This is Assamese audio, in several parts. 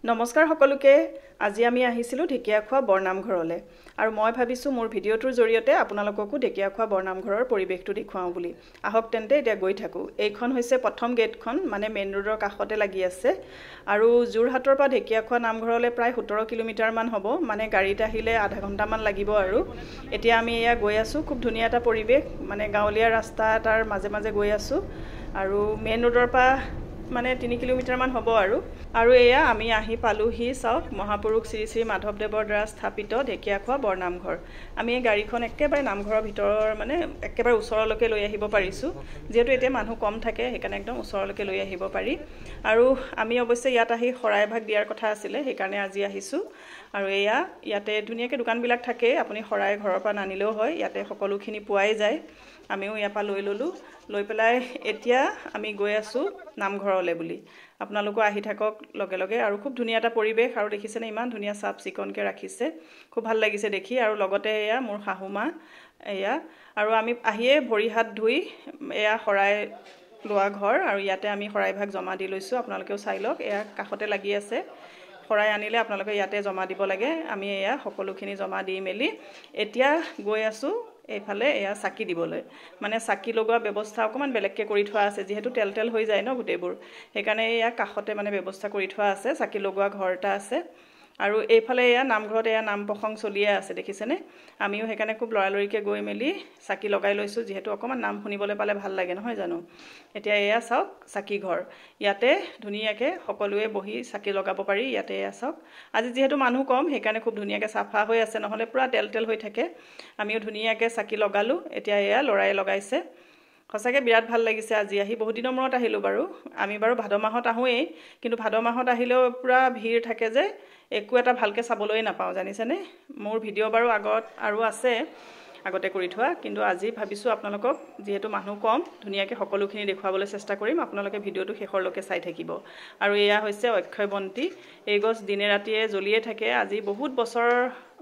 নমস্কাৰ সকলোকে আজি আমি আহিছিলো ঢেকিয়াখোৱা বৰনামঘৰলৈ আৰু মই ভাবিছো মোৰ ভিডিঅ'টোৰ জৰিয়তে আপোনালোককো ঢেকিয়াখোৱা বৰনামঘৰৰ পৰিৱেশটো দেখুৱাও বুলি আহক তেন্তে এতিয়া গৈ থাকো এইখন হৈছে প্ৰথম গেটখন মানে মেইন ৰোডৰ কাষতে লাগি আছে আৰু যোৰহাটৰ পৰা ঢেকিয়াখোৱা নামঘৰলৈ প্ৰায় 17 কিলোমিটাৰ মান হ'ব মানে গাড়ীত আহিলে আধা ঘণ্টা মান লাগিব আৰু এতিয়া আমি এয়া গৈ আছো খুব ধুনীয়া এটা পৰিৱেশ মানে গাঁৱলীয়া ৰাস্তা তাৰ মাজে মাজে গৈ আছো আৰু মেইন ৰোডৰ পৰা মানে 3 কিলোমিটাৰ মান হ'ব আৰু এয়া আমি আহি পালোহি চাওক মহাপুৰুষ শ্ৰী শ্ৰী মাধৱদেৱৰ দ্বাৰা স্থাপিত ঢেকিয়াখোৱা বৰনামঘৰ আমি এই গাড়ীখন একেবাৰে নামঘৰৰ ভিতৰৰ মানে একেবাৰে ওচৰলৈকে লৈ আহিব পাৰিছো যেহেতু এতিয়া মানুহ কম থাকে সেইকাৰণে একদম ওচৰলৈকে লৈ আহিব পাৰি আৰু আমি অৱশ্যে ইয়াত আহি শৰাই ভাগ দিয়াৰ কথা আছিল সেইকাৰণে আজি আহিছো আৰু এয়া ইয়াতে ধুনীয়াকৈ দোকানবিলাক থাকে আপুনি শৰাই ঘৰৰ পৰা নানিলেও হয় ইয়াতে সকলোখিনি পোৱাই যায় আমিও ইয়াৰ পৰা লৈ ললো লৈ পেলাই এতিয়া আমি গৈ আছো নামঘৰলৈ বুলি আপোনালোকো আহি থাকক লগে লগে আৰু খুব ধুনীয়া এটা পৰিৱেশ আৰু দেখিছেনে ইমান ধুনীয়া চাফ চিকনকৈ ৰাখিছে খুব ভাল লাগিছে দেখি আৰু লগতে এয়া মোৰ শাহুমা এয়া আৰু আমি আহিয়ে ভৰি হাত ধুই এয়া শৰাই লোৱা ঘৰ আৰু ইয়াতে আমি শৰাই ভাগ জমা দি লৈছো আপোনালোকেও চাই লওক এয়া কাষতে লাগি আছে শৰাই আনিলে আপোনালোকে ইয়াতে জমা দিব লাগে আমি এয়া সকলোখিনি জমা দি মেলি এতিয়া গৈ আছো এইফালে এয়া চাকি দিবলৈ মানে চাকি লগোৱা ব্যৱস্থা অকমান বেলেগকৈ কৰি থোৱা আছে যেহেতু তেল তেল হৈ যায় ন গুটেবোৰ সেইকাৰণে এয়া কাষতে মানে ব্যৱস্থা কৰি থোৱা আছে চাকি লগোৱা ঘৰ এটা আছে আৰু এইফালে এয়া নামঘৰত এয়া নাম প্ৰসংগ চলিয়ে আছে দেখিছেনে আমিও সেইকাৰণে খুব লৰালৰিকৈ গৈ মেলি চাকি লগাই লৈছো যেহেতু অকমান নাম শুনিবলৈ পালে ভাল লাগে নহয় জানো এতিয়া এয়া চাওক চাকি ঘৰ ইয়াতে ধুনীয়াকৈ সকলোৱে বহি চাকি লগাব পাৰি ইয়াতে এয়া চাওক আজি যেহেতু মানুহ কম সেইকাৰণে খুব ধুনীয়াকৈ চাফা হৈ আছে নহলে পুৰা তেল তেল হৈ থাকে আমিও ধুনীয়াকৈ চাকি লগালো এতিয়া এয়া লৰাই লগাইছে সঁচাকৈ বিৰাট ভাল লাগিছে আজি আহি বহুত দিনৰ মূৰত আহিলো বাৰু আমি বাৰু ভাদ মাহত আহোৱেই কিন্তু ভাদ মাহত আহিলেও পুৰা ভিৰ থাকে যে একো এটা ভালকৈ চাবলৈ নাপাওঁ জানিছেনে মোৰ ভিডিঅ' বাৰু আগত আৰু আছে আগতে কৰি থোৱা কিন্তু আজি ভাবিছো আপোনালোকক যেহেতু মানুহ কম ধুনীয়াকৈ সকলোখিনি দেখুৱাবলৈ চেষ্টা কৰিম আপোনালোকে ভিডিঅ'টো শেষৰলৈকে চাই থাকিব আৰু এয়া হৈছে অক্ষয় বন্তি এই গছ দিনে ৰাতিয়ে জ্বলিয়ে থাকে আজি বহুত বছৰ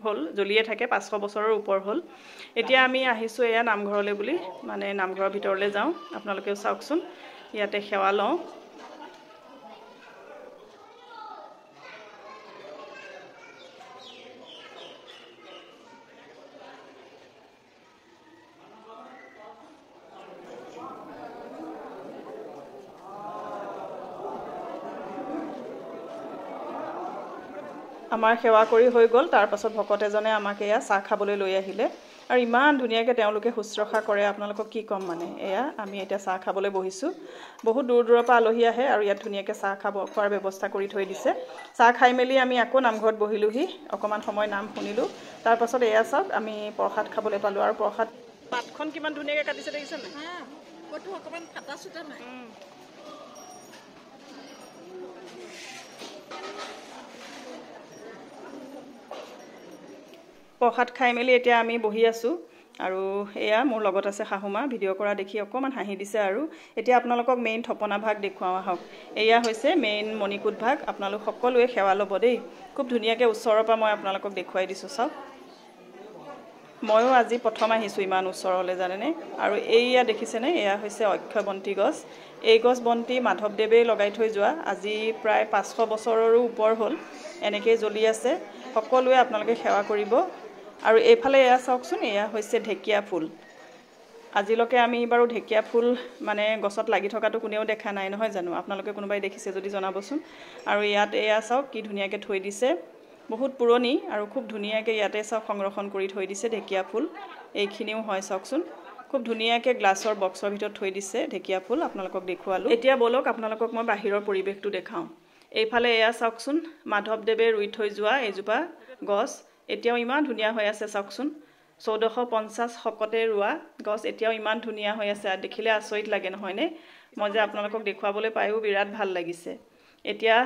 হ'ল জ্বলিয়ে থাকে 500 বছৰৰ ওপৰ হ'ল এতিয়া আমি আহিছো এয়া নামঘৰলৈ বুলি মানে নামঘৰৰ ভিতৰলৈ যাওঁ আপোনালোকেও চাওকচোন ইয়াতে সেৱা লওঁ আমাৰ সেৱা কৰি হৈ গ'ল তাৰ পাছত ভকত এজনে আমাক এয়া চাহ খাবলৈ লৈ আহিলে আৰু ইমান ধুনীয়াকৈ তেওঁলোকে শুশ্ৰূষা কৰে আপোনালোকক কি ক'ম মানে এয়া আমি এতিয়া চাহ খাবলৈ বহিছোঁ বহুত দূৰ দূৰৰ পৰা আলহী আহে আৰু ইয়াত ধুনীয়াকৈ চাহ খোৱাৰ ব্যৱস্থা কৰি থৈ দিছে চাহ খাই মেলি আমি আকৌ নামঘৰত বহিলোহি অকণমান সময় নাম শুনিলোঁ তাৰ পাছত এয়া চাওক আমি প্ৰসাদ খাবলৈ পালোঁ আৰু প্ৰসাদ পাতখন কিমান ধুনীয়াকৈ কাটিছে দেখিছেনে কতো অকমান কাটা চুটা নাই প্ৰসাদ খাই মেলি এতিয়া আমি বহি আছোঁ আৰু এয়া মোৰ লগত আছে শাহুমা ভিডিঅ' কৰা দেখি অকণমান হাঁহি দিছে আৰু এতিয়া আপোনালোকক মেইন থপনা ভাগ দেখুৱাওঁ আহক এয়া হৈছে মেইন মণিকূট ভাগ আপোনালোক সকলোৱে সেৱা ল'ব দেই খুব ধুনীয়াকৈ ওচৰৰ পৰা মই আপোনালোকক দেখুৱাই দিছোঁ চাওক ময়ো আজি প্ৰথম আহিছোঁ ইমান ওচৰলৈ জানেনে আৰু এইয়া দেখিছেনে এয়া হৈছে অক্ষয় বন্তি গছ এই গছ বন্তি মাধৱদেৱে লগাই থৈ যোৱা আজি প্ৰায় 500 বছৰৰো ওপৰ হ'ল এনেকৈ জ্বলি আছে সকলোৱে আপোনালোকে সেৱা কৰিব আৰু এইফালে এয়া চাওকচোন এয়া হৈছে ঢেকীয়া ফুল আজিলৈকে আমি বাৰু ঢেকীয়া ফুল মানে গছত লাগি থকাটো কোনেও দেখা নাই নহয় জানো আপোনালোকে কোনোবাই দেখিছে যদি জনাবচোন আৰু ইয়াত এয়া চাওক কি ধুনীয়াকৈ থৈ দিছে বহুত পুৰণি আৰু খুব ধুনীয়াকৈ ইয়াতে চাওক সংৰক্ষণ কৰি থৈ দিছে ঢেকীয়া ফুল এইখিনিও হয় চাওকচোন খুব ধুনীয়াকৈ গ্লাছৰ বক্সৰ ভিতৰত থৈ দিছে ঢেকীয়া ফুল আপোনালোকক দেখুৱালোঁ এতিয়া বলক আপোনালোকক মই বাহিৰৰ পৰিৱেশটো দেখাওঁ এইফালে এয়া চাওকচোন মাধৱদেৱে ৰুই থৈ যোৱা এজোপা গছ এতিয়াও ইমান ধুনীয়া হৈ আছে চাওকচোন 1450 শকতে ৰোৱা গছ এতিয়াও ইমান ধুনীয়া হৈ আছে আৰু দেখিলে আচৰিত লাগে নহয়নে মই যে আপোনালোকক দেখুৱাবলৈ পায়ো বিৰাট ভাল লাগিছে এতিয়া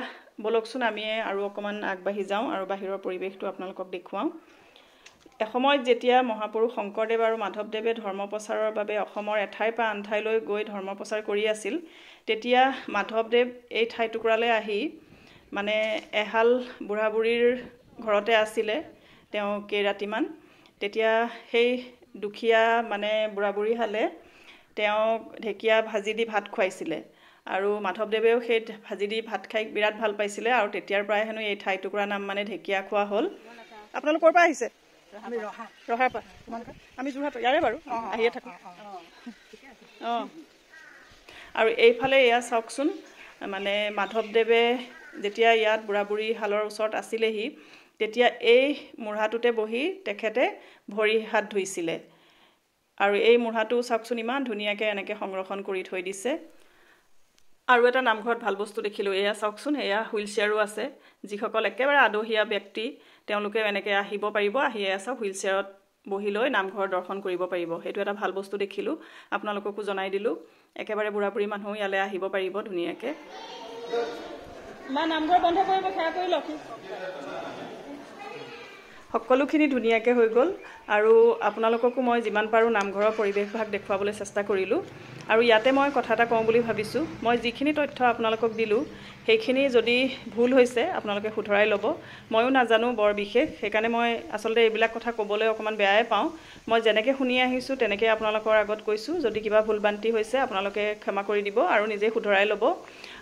বলকচোন আমি আৰু অকণমান আগবাঢ়ি যাওঁ আৰু বাহিৰৰ পৰিৱেশটো আপোনালোকক দেখুৱাওঁ এসময়ত যেতিয়া মহাপুৰুষ শংকৰদেৱ আৰু মাধৱদেৱে ধৰ্ম প্ৰচাৰৰ বাবে অসমৰ এঠাইৰ পৰা আন ঠাইলৈ গৈ ধৰ্ম প্ৰচাৰ কৰি আছিল তেতিয়া মাধৱদেৱ এই ঠাই টুকুৰালৈ আহি মানে এহাল বুঢ়া বুঢ়ীৰ ঘৰতে আছিলে তেওঁ কেইৰাতিমান তেতিয়া সেই দুখীয়া মানে বুঢ়া বুঢ়ী হালে তেওঁক ঢেকীয়া ভাজি দি ভাত খুৱাইছিলে আৰু মাধৱদেৱেও সেই ভাজি দি ভাত খাই বিৰাট ভাল পাইছিলে আৰু তেতিয়াৰ পৰাই হেনো এই ঠাই টুকুৰা নাম মানে ঢেকীয়াখোৱা হ'ল। আপোনালোক ক'ৰ পৰা আহিছে? ৰহাৰ পৰা। আমি যোৰহাট ইয়াৰে বাৰু, আহিয়ে থাকোঁ। অঁ, আৰু এইফালে এয়া চাওকচোন, মানে মাধৱদেৱে যেতিয়া ইয়াত বুঢ়া বুঢ়ী হালৰ ওচৰত আছিলেহি তেতিয়া এই মূঢ়াটোতে বহি তেখেতে ভৰি হাত ধুইছিলে। আৰু এই মূঢ়াটো চাওকচোন ইমান ধুনীয়াকৈ এনেকৈ সংৰক্ষণ কৰি থৈ দিছে। আৰু এটা নামঘৰত ভাল বস্তু দেখিলোঁ, এয়া চাওকচোন, এয়া হুইল চেয়াৰো আছে। যিসকল একেবাৰে আদহীয়া ব্যক্তি তেওঁলোকে এনেকৈ আহিব পাৰিব, আহি এয়া চাওক হুইল চেয়াৰত বহি লৈ নামঘৰ দৰ্শন কৰিব পাৰিব। সেইটো এটা ভাল বস্তু দেখিলোঁ, আপোনালোককো জনাই দিলোঁ। একেবাৰে বুঢ়া বুঢ়ী মানুহ ইয়ালৈ আহিব পাৰিব ধুনীয়াকৈ। মা নামঘৰ বন্ধ কৰিব, সেয়া কৰি লওক। সকলোখিনি ধুনীয়াকৈ হৈ গ'ল আৰু আপোনালোককো মই যিমান পাৰোঁ নামঘৰৰ পৰিৱেশভাগ দেখুৱাবলৈ চেষ্টা কৰিলোঁ। আৰু ইয়াতে মই কথা এটা কওঁ বুলি ভাবিছোঁ, মই যিখিনি তথ্য আপোনালোকক দিলোঁ সেইখিনি যদি ভুল হৈছে আপোনালোকে শুধৰাই ল'ব। ময়ো নাজানো বৰ বিশেষ, সেইকাৰণে মই আচলতে এইবিলাক কথা ক'বলৈ অকণমান বেয়াই পাওঁ। মই যেনেকৈ শুনি আহিছোঁ তেনেকৈ আপোনালোকৰ আগত কৈছোঁ। যদি কিবা ভুল ভ্ৰান্তি হৈছে আপোনালোকে ক্ষমা কৰি দিব আৰু নিজে শুধৰাই ল'ব।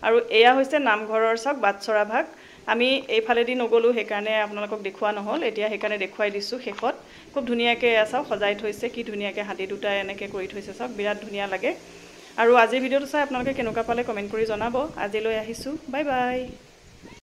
আৰু এয়া হৈছে নামঘৰৰ চাওক বাটচৰা ভাগ। আমি এইফালেদি নগ'লোঁ, সেইকাৰণে আপোনালোকক দেখুওৱা নহ'ল। এতিয়া সেইকাৰণে দেখুৱাই দিছোঁ শেষত। খুব ধুনীয়াকৈ এয়া চাওক সজাই থৈছে, কি ধুনীয়াকৈ হাতী দুটাই এনেকৈ কৰি থৈছে চাওক, বিৰাট ধুনীয়া লাগে। আৰু আজিৰ ভিডিঅ'টো চাই আপোনালোকে কেনেকুৱা পালে কমেণ্ট কৰি জনাব। আজিলৈ আহিছোঁ, বাই বাই।